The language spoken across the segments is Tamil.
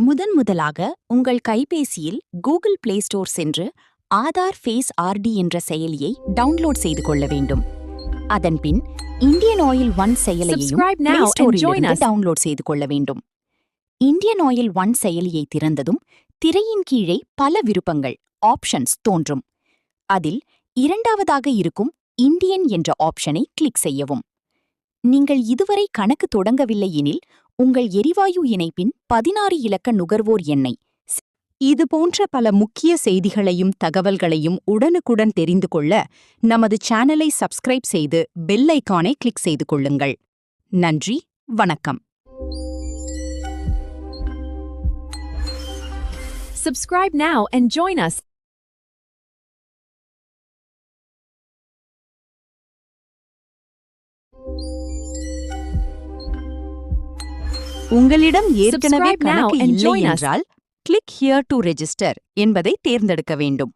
முதலாக உங்கள் கைபேசியில் கூகுள் பிளே ஸ்டோர் சென்று ஆதார் ஃபேஸ் ஆர்டி என்ற செயலியை டவுன்லோட் செய்து கொள்ள வேண்டும். அதன்பின் இந்தியன் ஆயில் ஒன் செயலியையும் பிளே ஸ்டோரிலிருந்து டவுன்லோட் செய்து கொள்ள வேண்டும். இந்தியன் ஆயில் ஒன் செயலியை திறந்ததும் திரையின் கீழே பல விருப்பங்கள் ஆப்ஷன்ஸ் தோன்றும். அதில் இரண்டாவதாக இருக்கும் இந்தியன் என்ற ஆப்ஷனை கிளிக் செய்யவும். நீங்கள் இதுவரை கணக்கு தொடங்கவில்லை எனில் உங்கள் எரிவாயு இணைப்பின் 16 இலக்க நுகர்வோர் எண்ணை இதுபோன்ற பல முக்கிய செய்திகளையும் தகவல்களையும் உடனுக்குடன் தெரிந்து கொள்ள நமது சேனலை சப்ஸ்கிரைப் செய்து பெல் ஐகானை கிளிக் செய்து கொள்ளுங்கள். நன்றி, வணக்கம். Subscribe now and join us. உங்களிடம் ஏற்கனவே கணக்கு இல்லை என்றால் கிளிக் ஹியர் டு ரெஜிஸ்டர் என்பதை தேர்ந்தெடுக்க வேண்டும்.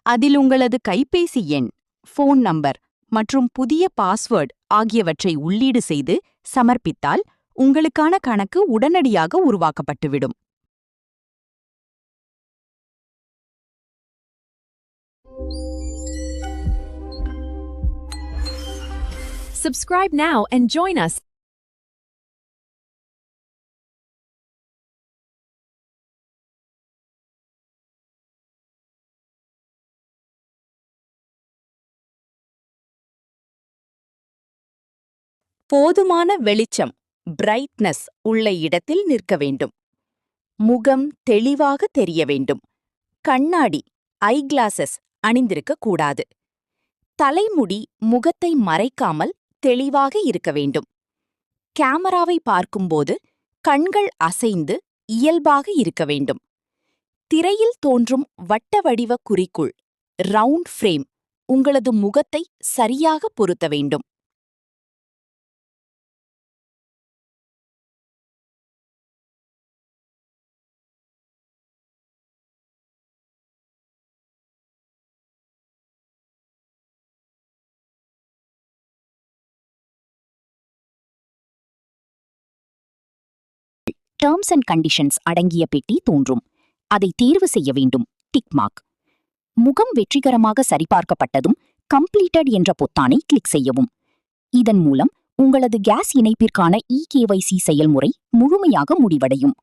அதில் உங்களது கைபேசி எண், ஃபோன் நம்பர் மற்றும் புதிய பாஸ்வேர்ட் ஆகியவற்றை உள்ளீடு செய்து சமர்ப்பித்தால் உங்களுக்கான கணக்கு உடனடியாக உருவாக்கப்பட்டுவிடும். Subscribe now and join us. போதுமான வெளிச்சம் பிரைட்னஸ் உள்ள இடத்தில் நிற்க வேண்டும். முகம் தெளிவாக தெரிய வேண்டும். கண்ணாடி ஐகிளாசஸ் அணிந்திருக்க கூடாது. தலைமுடி முகத்தை மறைக்காமல் தெளிவாக இருக்க வேண்டும். கேமராவை பார்க்கும்போது கண்கள் அசைந்து இயல்பாக இருக்க வேண்டும். திரையில் தோன்றும் வட்ட வடிவ குறிக்குள் ரவுண்ட் ஃப்ரேம் உங்களது முகத்தை சரியாக பொருத்த வேண்டும். டேர்ம்ஸ் அண்ட் கண்டிஷன்ஸ் அடங்கிய பெட்டி தோன்றும். அதை தேர்வு செய்ய வேண்டும். Tick mark. முகம் வெற்றிகரமாக சரிபார்க்கப்பட்டதும் கம்ப்ளீட்டட் என்ற பொத்தானை கிளிக் செய்யவும். இதன் மூலம் உங்களது கேஸ் இணைப்பிற்கான EKYC செயல்முறை முழுமையாக முடிவடையும்.